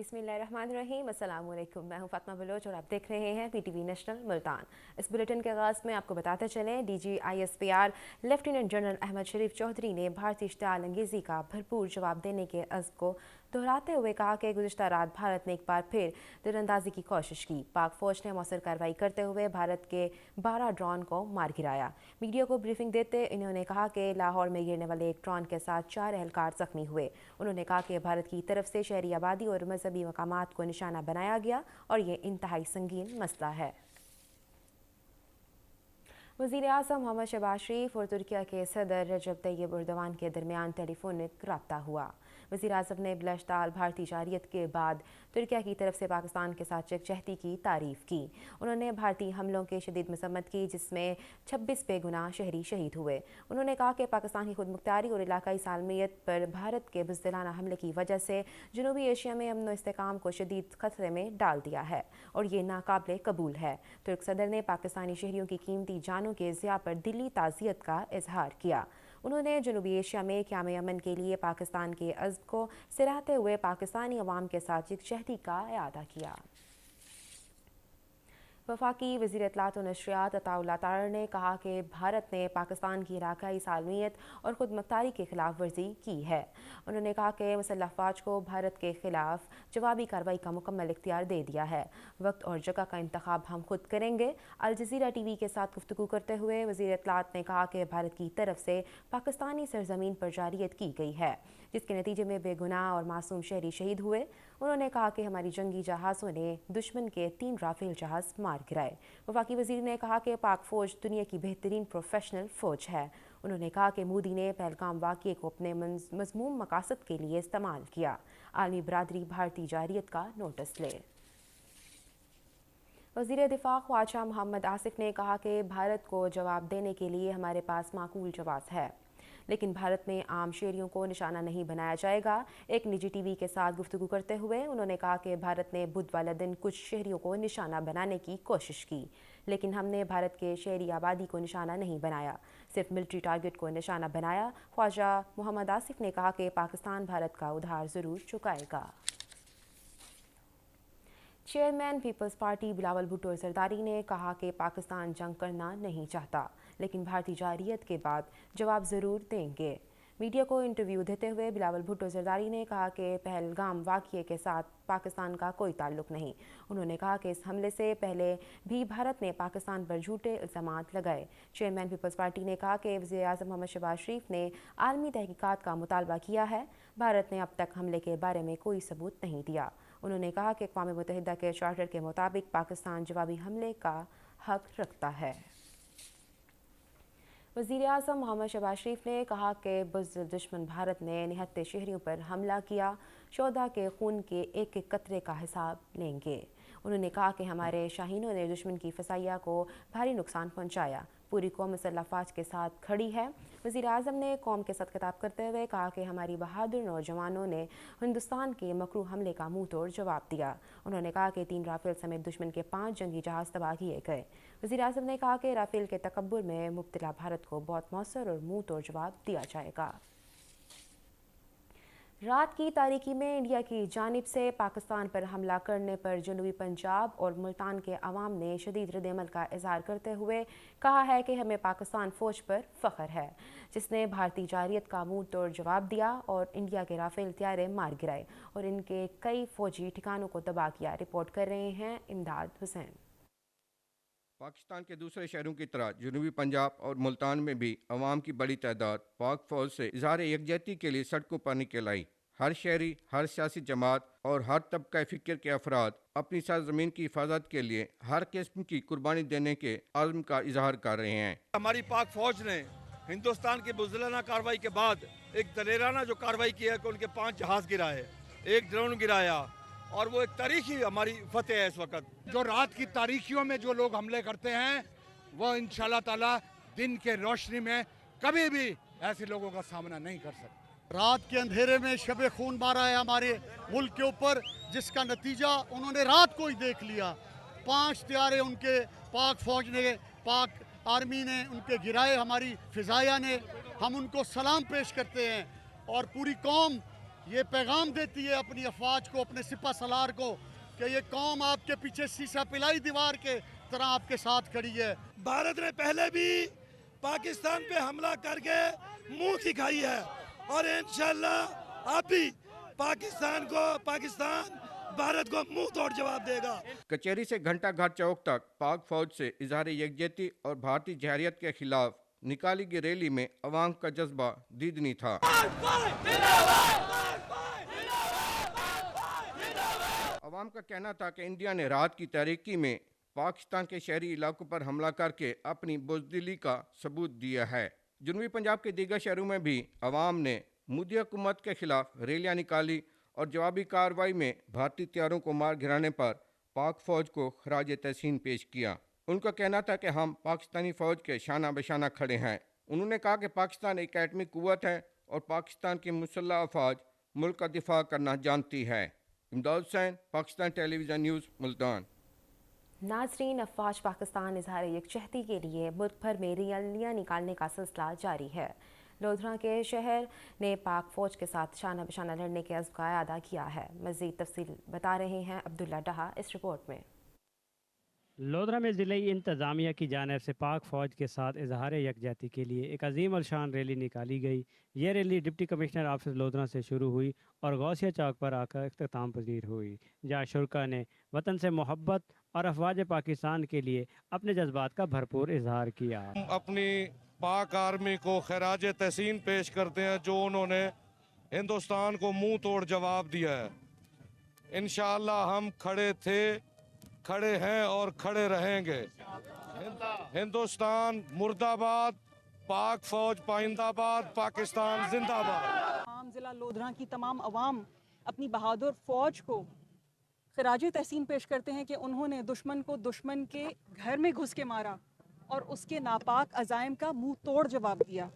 बिस्मिल्लाहिर्रहमानिर्रहीम। अस्सलाम वालेकुम। मैं हूं फातिमा बलोच और आप देख रहे हैं पीटीवी नेशनल मुल्तान। इस बुलेटिन के आगाज़ में आपको बताते चलें, DG ISPR lieutenant general Ahmad Sharif Chaudhry ने भारतीय इश्तिआल अंगेज़ी का भरपूर जवाब देने के अज़्म को दोहराते हुए कहा कि गुज़िश्ता रात भारत ने एक बार फिर तीरंदाजी की कोशिश की। पाक फ़ौज ने मौसर कार्रवाई करते हुए भारत के 12 ड्रोन को मार गिराया। मीडिया को ब्रीफिंग देते इन्होंने कहा कि लाहौर में गिरने वाले एक ड्रोन के साथ 4 एहलकार जख्मी हुए। उन्होंने कहा कि भारत की तरफ से शहरी आबादी और मजहबी मकामात को निशाना बनाया गया और ये इंतहाई संगीन मसला है। वज़ीर आज़म मोहम्मद शहबाज शरीफ और तुर्किया के सदर रजब तैयब एर्दोगान के दरमियान टेलीफोनिक रब्ता हुआ। वज़ीर आज़म ने बिलाश्ताल भारतीय जारियत के बाद तुर्किया की तरफ से पाकिस्तान के साथ यकजहती की तारीफ़ की। उन्होंने भारतीय हमलों की शदीद मसम्मत की जिसमें 26 बेगुनाह शहरी शहीद हुए। उन्होंने कहा कि पाकिस्तान की खुदमुख्तारी और इलाकाई सालमियत पर भारत के बुज़दिलाना हमले की वजह से जनूबी एशिया में अमन व इस्तेहकाम को शदीद खतरे में डाल दिया है और ये नाकाबिले कबूल है। तुर्क सदर ने पाकिस्तानी शहरियों की कीमती जानों के ज़िया पर दिली ताज़ियत का इजहार किया। उन्होंने जनूबी एशिया में क़याम अमन के लिए पाकिस्तान के अज़्म को सराहते हुए पाकिस्तानी अवाम के साथ यकजहती का इआदा किया। वफाकी वज़ीर इत्तलात व नशरियात अताउल्लाह तार ने कहा कि भारत ने पाकिस्तान की इलाकाई सालमियत और खुदमुख्तारी की खिलाफ वर्जी की है। उन्होंने कहा कि मुसल्लह अफ़वाज को भारत के खिलाफ जवाबी कार्रवाई का मुकम्मल इख्तियार दे दिया है। वक्त और जगह का इंतखाब हम खुद करेंगे। अल जज़ीरा TV के साथ गुफ्तगू करते हुए वज़ीर इत्तलात ने कहा कि भारत की तरफ से पाकिस्तानी सरजमीन पर जारियत की गई है जिसके नतीजे में बेगुनाह और मासूम शहरी शहीद हुए। उन्होंने कहा कि हमारी जंगी जहाज़ों ने दुश्मन के 3 राफेल जहाज़ मार गिराए। वफाकी वज़ीर ने कहा कि पाक फ़ौज दुनिया की बेहतरीन प्रोफेशनल फ़ौज है। उन्होंने कहा कि मोदी ने पहलगाम वाक़ये को अपने मज़मूम मकासद के लिए इस्तेमाल किया। आलमी बरादरी भारतीय जारियत का नोटिस ले। वज़ीर दिफ़ा ख्वाजा मोहम्मद आसिफ ने कहा कि भारत को जवाब देने के लिए हमारे पास माकूल जवाब है, लेकिन भारत में आम शहरियों को निशाना नहीं बनाया जाएगा। एक निजी TV के साथ गुफ्तगू करते हुए उन्होंने कहा कि भारत ने बुध वाले दिन कुछ शहरियों को निशाना बनाने की कोशिश की, लेकिन हमने भारत के शहरी आबादी को निशाना नहीं बनाया, सिर्फ मिलिट्री टारगेट को निशाना बनाया। ख्वाजा मोहम्मद आसिफ ने कहा कि पाकिस्तान भारत का उधार ज़रूर चुकाएगा। Chairman people's party Bilawal Bhutto Zardari ने कहा कि पाकिस्तान जंग करना नहीं चाहता, लेकिन भारतीय जारियत के बाद जवाब ज़रूर देंगे। मीडिया को इंटरव्यू देते हुए बिलावल भुट्टो ज़रदारी ने कहा कि पहलगाम वाक़ये के साथ पाकिस्तान का कोई ताल्लुक़ नहीं। उन्होंने कहा कि इस हमले से पहले भी भारत ने पाकिस्तान पर झूठे इल्ज़ामात लगाए। चेयरमैन पीपल्स पार्टी ने कहा कि वज़ीर आज़म मोहम्मद शहबाज शरीफ ने आलमी तहकीकात का मुतालबा किया है। भारत ने अब तक हमले के बारे में कोई सबूत नहीं दिया। उन्होंने कहा कि अक़वाम मुत्तहिदा के चार्टर के मुताबिक पाकिस्तान जवाबी हमले का हक रखता है। वज़ीर आज़म मोहम्मद शहबाज शरीफ ने कहा कि बुज़दिल दुश्मन भारत ने निहत्ते शहरियों पर हमला किया, शोहदा के खून के एक एक कतरे का हिसाब लेंगे। उन्होंने कहा कि हमारे शाहीनों ने दुश्मन की फसाइया को भारी नुकसान पहुँचाया। पूरी कौम मुसल्लह अफ़वाज के साथ खड़ी है। वज़ीर आज़म ने कौम के साथ खिताब करते हुए कहा कि हमारी बहादुर नौजवानों ने हिंदुस्तान के मकरू हमले का मुंह तोड़ जवाब दिया। उन्होंने कहा कि 3 राफेल समेत दुश्मन के 5 जंगी जहाज़ तबाह किए गए। वज़ीर आज़म ने कहा कि राफेल के तकब्बुर में मुब्तला भारत को बहुत मौसर और मुंह तोड़ जवाब दिया जाएगा। रात की तारीकी में इंडिया की जानिब से पाकिस्तान पर हमला करने पर जनूबी पंजाब और मुल्तान के अवाम ने शदीद रद्द-ए-अमल का इजहार करते हुए कहा है कि हमें पाकिस्तान फ़ौज पर फ़ख्र है जिसने भारतीय जारियत का मुंह तोड़ जवाब दिया और इंडिया के राफेल त्यारे मार गिराए और इनके कई फ़ौजी ठिकानों को तबाह किया। रिपोर्ट कर रहे हैं इमदाद हुसैन। पाकिस्तान के दूसरे शहरों की तरह जनूबी पंजाब और मुल्तान में भी अवाम की बड़ी तादाद पाक फौज से इजहार यकजहती के लिए सड़कों पर निकल आई। हर शहरी, हर सियासी जमात और हर तबका फ़िक्र के अफराद अपनी सरजमीन की हिफाजत के लिए हर किस्म की कुर्बानी देने के आज़म का इजहार कर रहे हैं। हमारी पाक फौज ने हिंदुस्तान की बुज़दिलाना कार्रवाई के बाद एक दलेराना जो कार्रवाई की है कि उनके 5 जहाज़ गिराए, एक ड्रोन गिराया और वो एक तारीखी हमारी फतेह है। इस वक्त जो रात की तारीखियों में जो लोग हमले करते हैं वो इंशाल्लाह ताला दिन के रोशनी में कभी भी ऐसे लोगों का सामना नहीं कर सकते। रात के अंधेरे में शबे खून मारा है हमारे मुल्क के ऊपर, जिसका नतीजा उन्होंने रात को ही देख लिया। 5 त्यारे उनके पाक फौज ने, पाक आर्मी ने उनके गिराए, हमारी फिजाया ने। हम उनको सलाम पेश करते हैं और पूरी कौम ये पैगाम देती है अपनी अफवाज को, अपने सिपा सलार को कि ये कौम आपके पीछे शीशा पिलाई दीवार के तरह आपके साथ खड़ी है। भारत ने पहले भी पाकिस्तान पे हमला करके मुंह दिखाई है और इंशाल्लाह अब भी पाकिस्तान भारत को मुंह तोड़ जवाब देगा। कचहरी से घंटा घर चौक तक पाक फौज से इजहार यकजहती और भारतीय जहरियत के खिलाफ निकाली गई रैली में अवाम का जज्बा दीदनी था। अवाम का कहना था कि इंडिया ने रात की तारीकी में पाकिस्तान के शहरी इलाकों पर हमला करके अपनी बुज़दिली का सबूत दिया है। जनूबी पंजाब के दीगर शहरों में भी अवाम ने मोदी हुकूमत के खिलाफ रैलियां निकाली और जवाबी कार्रवाई में भारतीय हथियारों को मार गिराने पर पाक फौज को खराज तहसीन पेश किया। उनका कहना था कि हम पाकिस्तानी फौज के शाना बशाना खड़े हैं। उन्होंने कहा कि पाकिस्तान एक एटमी कुव्वत है और पाकिस्तान की मुसल्लह अफवाज मुल्क का दिफा करना जानती है। इमदाद हुसैन, पाकिस्तान टेलीविज़न न्यूज़, मुल्तान। नाज़रीन, अफवाज पाकिस्तान इजहार यकजहती के लिए मुल्क भर में रैलियां निकालने का सिलसिला जारी है। लोधरा के शहर ने पाक फौज के साथ शाना बशाना लड़ने के अज़्म का अदा किया है। मज़ीद तफसील बता रहे हैं अब्दुल्ला डहा इस रिपोर्ट में। लोधरा में ज़िले इंतज़ामिया की जानिब से पाक फ़ौज के साथ इजहार यकजहती के लिए एक अजीम अलशान रैली निकाली गई। ये rally deputy commissioner office Lodhra से शुरू हुई और गौसिया चौक पर आकर इख्तिताम पजीर हुई, जहाँ शुरका ने वतन से मोहब्बत और अफवाज पाकिस्तान के लिए अपने जज्बात का भरपूर इजहार किया। अपनी पाक आर्मी को खराज तहसीन पेश करते हैं जो उन्होंने हिंदुस्तान को मुंह तोड़ जवाब दिया है। इंशाअल्लाह हम खड़े थे, खड़े हैं और खड़े रहेंगे। हिंदुस्तान मुर्दाबाद, पाक फौज पाइंदाबाद, पाकिस्तान जिंदाबाद। तमाम ज़िला लोधरा की तमाम अवाम अपनी बहादुर फौज को खराज तहसीन पेश करते हैं कि उन्होंने दुश्मन को दुश्मन के घर में घुस के मारा और उसके नापाक अज़ाइम का मुंह तोड़ जवाब दिया।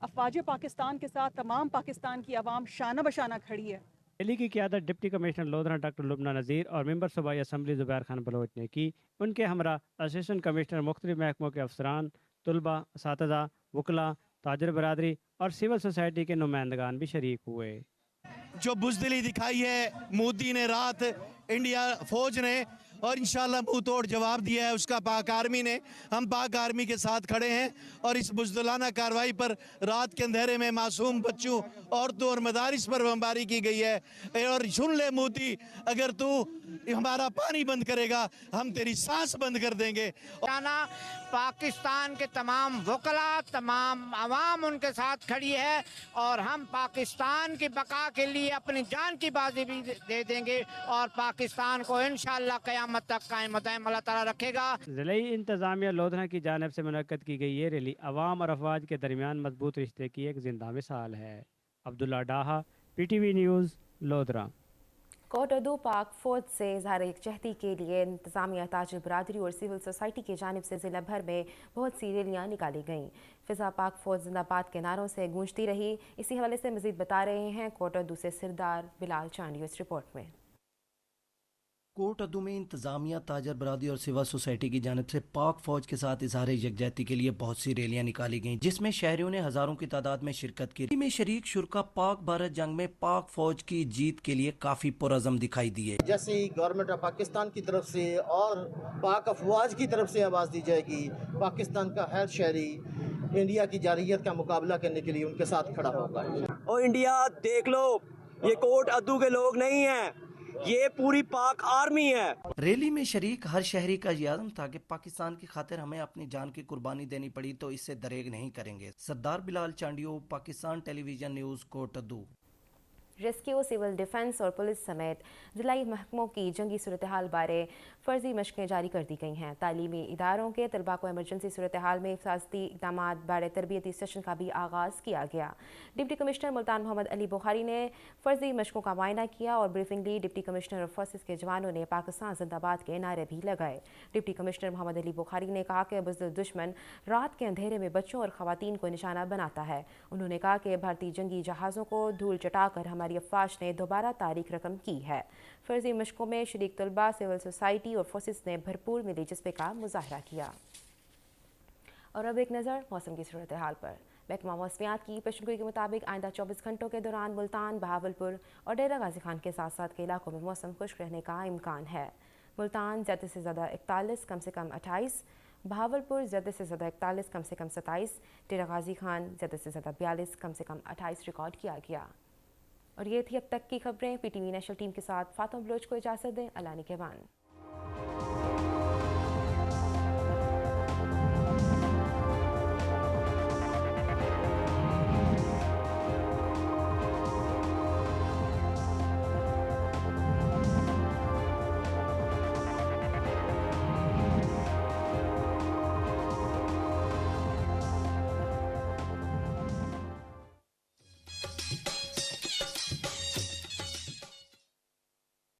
अफवाज पाकिस्तान के साथ तमाम पाकिस्तान की आवाम शाना बशाना खड़ी है। रैली की क़यादत deputy commissioner Lodhran doctor Lubna Nazir और मेंबर सूबाई असम्बली ज़ुबैर खान बलोच ने की। उनके हमरा असिस्टेंट कमिश्नर मुख्तलिफ महकमों के अफसरान, तलबा, असातिज़ा, वकला, ताजर बरादरी और सिविल सोसाइटी के नुमाइंदगान भी शरीक हुए। जो बुज़दिली दिखाई है मोदी ने रात, इंडिया फौज ने, और इंशाल्लाह मुंह तोड़ जवाब दिया है उसका पाक आर्मी ने। हम पाक आर्मी के साथ खड़े हैं और इस बुज़दिलाना कार्रवाई पर रात के अंधेरे में मासूम बच्चों, औरतों और मदारिस पर बमबारी की गई है। और सुन ले मोदी, अगर तू हमारा पानी बंद करेगा हम तेरी सांस बंद कर देंगे। पाकिस्तान के तमाम वकला, तमाम अवाम उनके साथ खड़ी है और हम पाकिस्तान की बका के लिए अपनी जान की बाजी भी दे देंगे और पाकिस्तान को इंशाअल्लाह क़यामत तक कायम दायम अल्लाह ताला रखेगा। ज़िले इंतज़ामिया लोधरा की जानिब से मुनक्कद की गई ये रैली अवाम और अफवाज के दरमियान मजबूत रिश्ते की एक जिंदा मिसाल है। अब्दुल्ला डाहा, PTV न्यूज़, लोधरा। कोट अदू पाक फौज से इजहार यकजहती के लिए इंतज़ामिया, ताजिर बरादरी और सिविल सोसाइटी की जानिब से ज़िला भर में बहुत सी रैलियाँ निकाली गईं। फ़िज़ा पाक फौज जिंदाबाद के नारों से गूंजती रही। इसी हवाले से मज़ीद बता रहे हैं कोट अदू से सरदार बिलाल चांडियो इस रिपोर्ट में। कोट अदू में इंतज़ामिया, ताजर बरादरी और सिविल सोसाइटी की जानिब से पाक फौज के साथ इजहार यकजहती के लिए बहुत सी रैलियां निकाली गईं, जिसमें शहरियों ने हजारों की तादाद में शिरकत की। में शरीक शुरका पाक भारत जंग में पाक फौज की जीत के लिए काफी पुरअज़म दिखाई दिए। जैसे ही गवर्नमेंट ऑफ पाकिस्तान की तरफ से और पाक अफवाज की तरफ से आवाज़ दी जाएगी, पाकिस्तान का हर शहरी इंडिया की जारहियत का मुकाबला करने के लिए उनके साथ खड़ा होगा। और इंडिया देख लो, ये कोट अदू के लोग नहीं हैं, ये पूरी पाक आर्मी है। रैली में शरीक हर शहरी का ये आज़म था कि पाकिस्तान की खातिर हमें अपनी जान की कुर्बानी देनी पड़ी तो इससे दरेग नहीं करेंगे। Sardar Bilal Chandio, Pakistan television news, Kot Addu. Rescue, civil defence और पुलिस समेत ज़िलाई महकमों की जंगी सूरत हाल बारे फ़र्जी मशक़ें जारी कर दी गई हैं। तालीमी इदारों के तलबा को एमरजेंसी सूरत हाल में हिफाजती इक़दाम बारे तरबियती सेशन का भी आगाज़ किया गया। डिप्टी कमिश्नर मुल्तान मोहम्मद अली बुखारी ने फ़र्जी मशक़ों का मुआयना किया और ब्रीफिंग ली। डिप्टी कमिश्नर और फोर्सेस के जवानों ने पाकिस्तान जिंदाबाद के नारे भी लगाए। डिप्टी कमिश्नर मोहम्मद अली बुखारी ने कहा कि बुज़दिल दुश्मन रात के अंधेरे में बच्चों और ख़वातीन को निशाना बनाता है। उन्होंने कहा कि भारतीय जंगी जहाज़ों को धूल चटाकर हमारी अफवाज ने दोबारा तारीख रकम की है। फर्जी मशकों में शरीक तलबा, सिविल सोसाइटी और फोर्सेस ने भरपूर मिली जज्बे का मुजाहरा किया। और अब एक नज़र मौसम की सूरत हाल पर। महकमा मौसमियात की पेशनगोई के मुताबिक आइंदा 24 घंटों के दौरान मुल्तान, बहावलपुर और डेरा गाजी खान के साथ साथ के इलाकों में मौसम खुश्क रहने का इम्कान है। मुल्तान ज़्यादा से ज़्यादा 41, कम से कम 28, बहावलपुर ज़्यादा से ज़्यादा 41, कम से कम 27, डेरा गाजी खान ज़्यादा से ज़्यादा 42, कम से कम 28 रिकॉर्ड किया गया। और ये थी अब तक की खबरें। PTV नेशनल टीम के साथ फातिमा बलोच को इजाज़त दें। अल्लाह निगहबान।